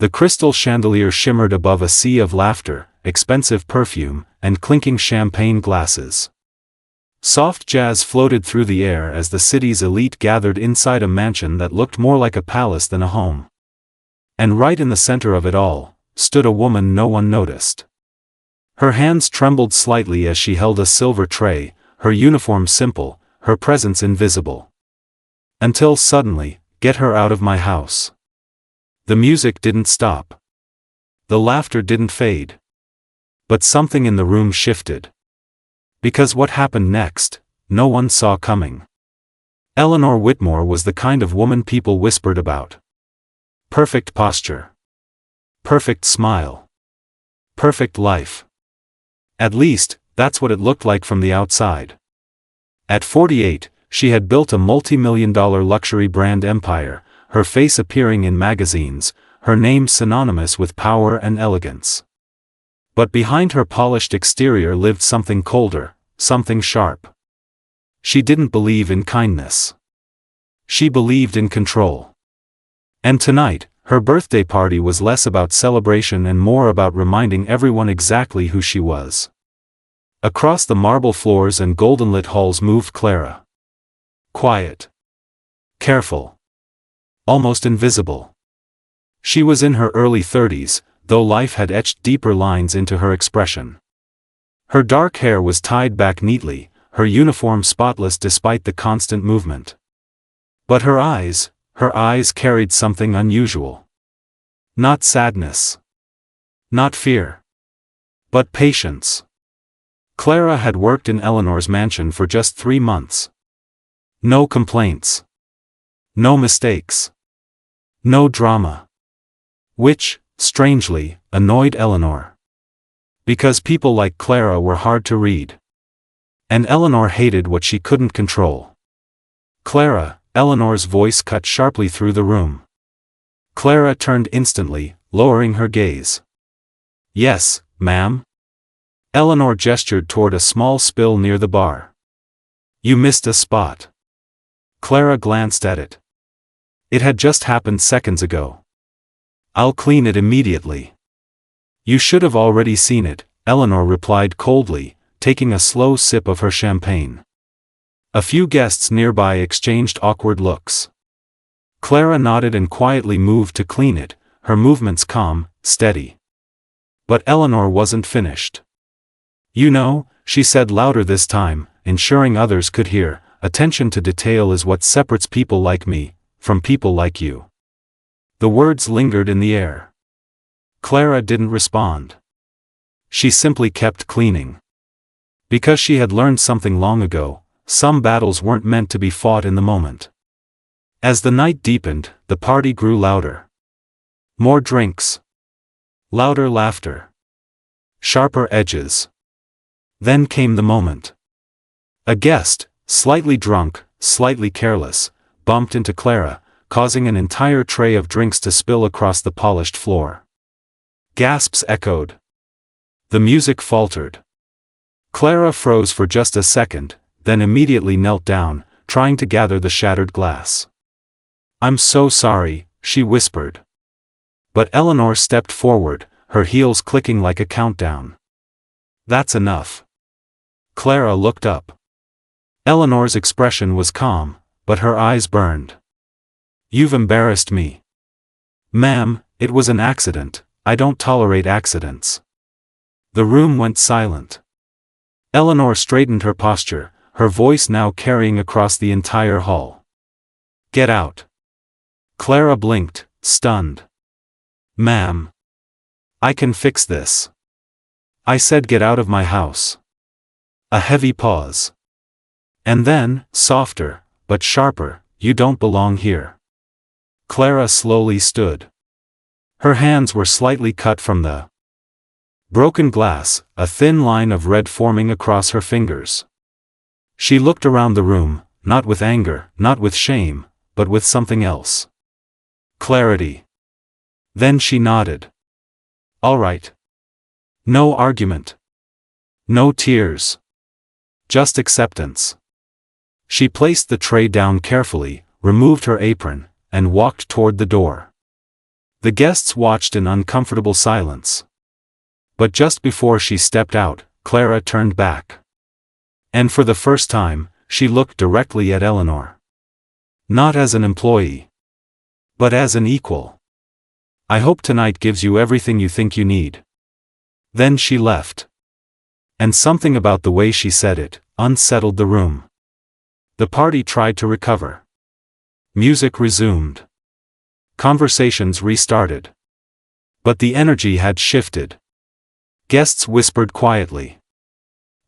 The crystal chandelier shimmered above a sea of laughter, expensive perfume, and clinking champagne glasses. Soft jazz floated through the air as the city's elite gathered inside a mansion that looked more like a palace than a home. And right in the center of it all, stood a woman no one noticed. Her hands trembled slightly as she held a silver tray, her uniform simple, her presence invisible. Until suddenly, "Get her out of my house." The music didn't stop. The laughter didn't fade. But something in the room shifted. Because what happened next, no one saw coming. Eleanor Whitmore was the kind of woman people whispered about. Perfect posture. Perfect smile. Perfect life. At least, that's what it looked like from the outside. At 48, she had built a multi-million-dollar luxury brand empire, her face appearing in magazines, her name synonymous with power and elegance. But behind her polished exterior lived something colder, something sharp. She didn't believe in kindness. She believed in control. And tonight, her birthday party was less about celebration and more about reminding everyone exactly who she was. Across the marble floors and golden-lit halls moved Clara. Quiet. Careful. Almost invisible. She was in her early 30s, though life had etched deeper lines into her expression. Her dark hair was tied back neatly, her uniform spotless despite the constant movement. But her eyes carried something unusual. Not sadness. Not fear. But patience. Clara had worked in Eleanor's mansion for just 3 months. No complaints. No mistakes. No drama. Which, strangely, annoyed Eleanor. Because people like Clara were hard to read. And Eleanor hated what she couldn't control. Clara, Eleanor's voice cut sharply through the room. Clara turned instantly, lowering her gaze. Yes, ma'am? Eleanor gestured toward a small spill near the bar. You missed a spot. Clara glanced at it. It had just happened seconds ago. I'll clean it immediately. You should have already seen it, Eleanor replied coldly, taking a slow sip of her champagne. A few guests nearby exchanged awkward looks. Clara nodded and quietly moved to clean it, her movements calm, steady. But Eleanor wasn't finished. You know, she said louder this time, ensuring others could hear, attention to detail is what separates people like me from people like you. The words lingered in the air. Clara didn't respond. She simply kept cleaning. Because she had learned something long ago, some battles weren't meant to be fought in the moment. As the night deepened, the party grew louder. More drinks. Louder laughter. Sharper edges. Then came the moment. A guest, slightly drunk, slightly careless, bumped into Clara, causing an entire tray of drinks to spill across the polished floor. Gasps echoed. The music faltered. Clara froze for just a second, then immediately knelt down, trying to gather the shattered glass. I'm so sorry, she whispered. But Eleanor stepped forward, her heels clicking like a countdown. That's enough. Clara looked up. Eleanor's expression was calm, but her eyes burned. You've embarrassed me. Ma'am, it was an accident, I don't tolerate accidents. The room went silent. Eleanor straightened her posture, her voice now carrying across the entire hall. Get out. Clara blinked, stunned. Ma'am. I can fix this. I said get out of my house. A heavy pause. And then, softer, but sharper, you don't belong here. Clara slowly stood. Her hands were slightly cut from the broken glass, a thin line of red forming across her fingers. She looked around the room, not with anger, not with shame, but with something else. Clarity. Then she nodded. All right. No argument. No tears. Just acceptance. She placed the tray down carefully, removed her apron, and walked toward the door. The guests watched in uncomfortable silence. But just before she stepped out, Clara turned back. And for the first time, she looked directly at Eleanor. Not as an employee, but as an equal. I hope tonight gives you everything you think you need. Then she left. And something about the way she said it unsettled the room. The party tried to recover. Music resumed. Conversations restarted. But the energy had shifted. Guests whispered quietly.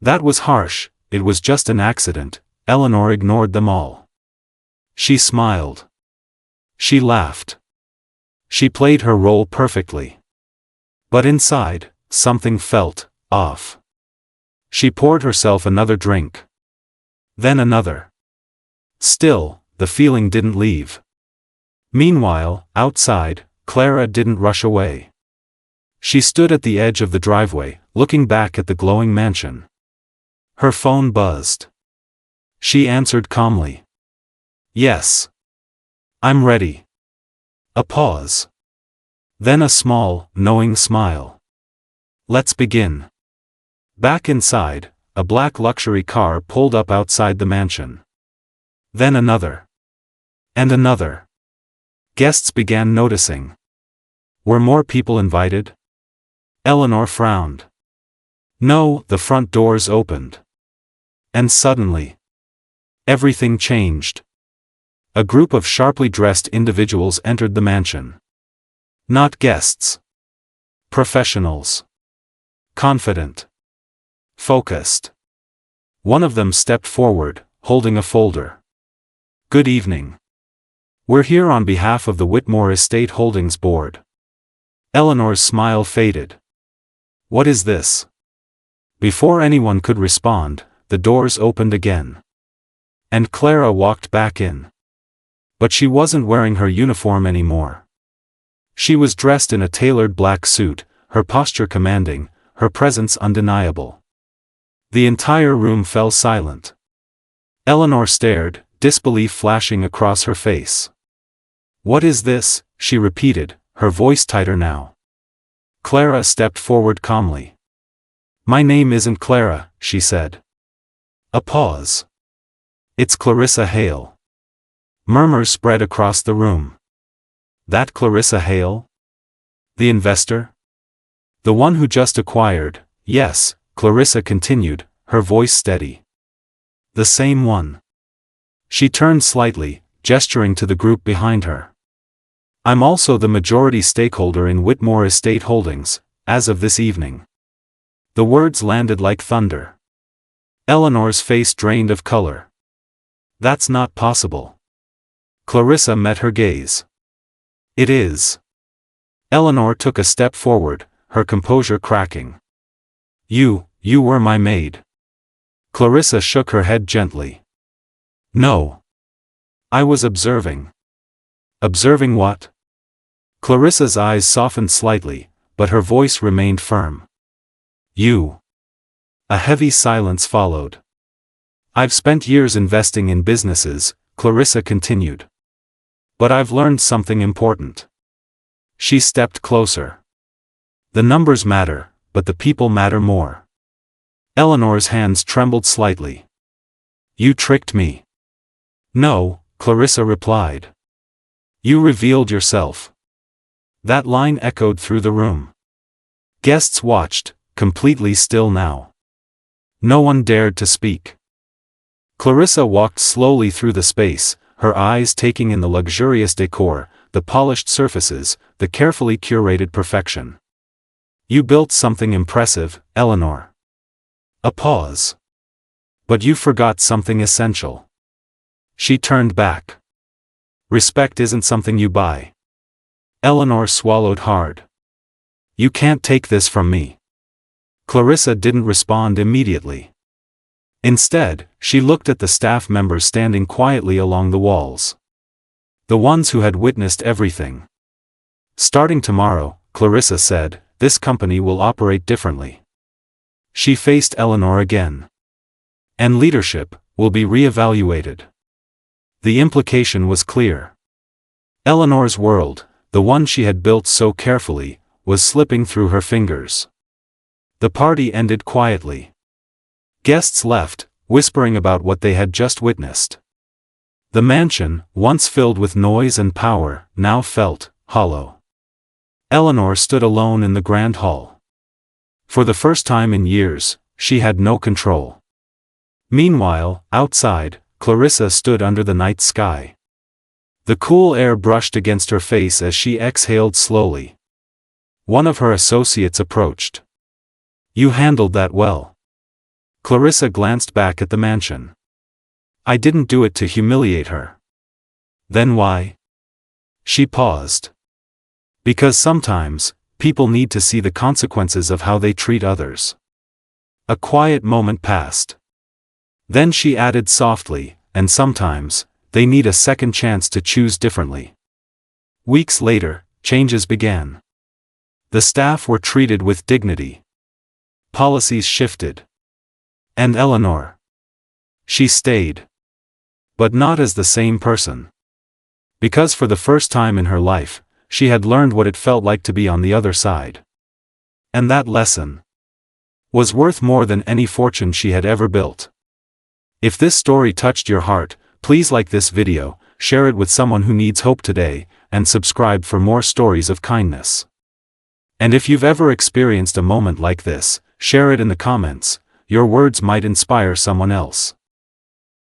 That was harsh, it was just an accident. Eleanor ignored them all. She smiled. She laughed. She played her role perfectly. But inside, something felt off. She poured herself another drink. Then another. Still, the feeling didn't leave. Meanwhile, outside, Clara didn't rush away. She stood at the edge of the driveway, looking back at the glowing mansion. Her phone buzzed. She answered calmly. Yes. I'm ready. A pause. Then a small, knowing smile. Let's begin. Back inside, a black luxury car pulled up outside the mansion. Then another. And another. Guests began noticing. Were more people invited? Eleanor frowned. No, the front doors opened. And suddenly, everything changed. A group of sharply dressed individuals entered the mansion. Not guests. Professionals. Confident. Focused. One of them stepped forward, holding a folder. Good evening. We're here on behalf of the Whitmore Estate Holdings Board. Eleanor's smile faded. What is this? Before anyone could respond, the doors opened again. And Clara walked back in. But she wasn't wearing her uniform anymore. She was dressed in a tailored black suit, her posture commanding, her presence undeniable. The entire room fell silent. Eleanor stared, disbelief flashing across her face. What is this? She repeated, her voice tighter now. Clara stepped forward calmly. My name isn't Clara, she said. A pause. It's Clarissa Hale. Murmurs spread across the room. That Clarissa Hale? The investor? The one who just acquired, yes, Clarissa continued, her voice steady. The same one. She turned slightly, gesturing to the group behind her. I'm also the majority stakeholder in Whitmore Estate Holdings, as of this evening. The words landed like thunder. Eleanor's face drained of color. That's not possible. Clarissa met her gaze. It is. Eleanor took a step forward, her composure cracking. You were my maid. Clarissa shook her head gently. No. I was observing. Observing what? Clarissa's eyes softened slightly, but her voice remained firm. You. A heavy silence followed. I've spent years investing in businesses, Clarissa continued. But I've learned something important. She stepped closer. The numbers matter, but the people matter more. Eleanor's hands trembled slightly. You tricked me. No, Clarissa replied. You revealed yourself. That line echoed through the room. Guests watched, completely still now. No one dared to speak. Clarissa walked slowly through the space, her eyes taking in the luxurious decor, the polished surfaces, the carefully curated perfection. You built something impressive, Eleanor. A pause. But you forgot something essential. She turned back. Respect isn't something you buy. Eleanor swallowed hard. You can't take this from me. Clarissa didn't respond immediately. Instead, she looked at the staff members standing quietly along the walls. The ones who had witnessed everything. Starting tomorrow, Clarissa said, this company will operate differently. She faced Eleanor again. And leadership will be re-evaluated. The implication was clear. Eleanor's world, the one she had built so carefully, was slipping through her fingers. The party ended quietly. Guests left, whispering about what they had just witnessed. The mansion, once filled with noise and power, now felt hollow. Eleanor stood alone in the grand hall. For the first time in years, she had no control. Meanwhile, outside, Clarissa stood under the night sky. The cool air brushed against her face as she exhaled slowly. One of her associates approached. "You handled that well." Clarissa glanced back at the mansion. "I didn't do it to humiliate her." "Then why?" She paused. "Because sometimes, people need to see the consequences of how they treat others." A quiet moment passed. Then she added softly, "And sometimes, they need a second chance to choose differently." Weeks later, changes began. The staff were treated with dignity. Policies shifted. And Eleanor. She stayed. But not as the same person. Because for the first time in her life, she had learned what it felt like to be on the other side. And that lesson was worth more than any fortune she had ever built. If this story touched your heart, please like this video, share it with someone who needs hope today, and subscribe for more stories of kindness. And if you've ever experienced a moment like this, share it in the comments. Your words might inspire someone else.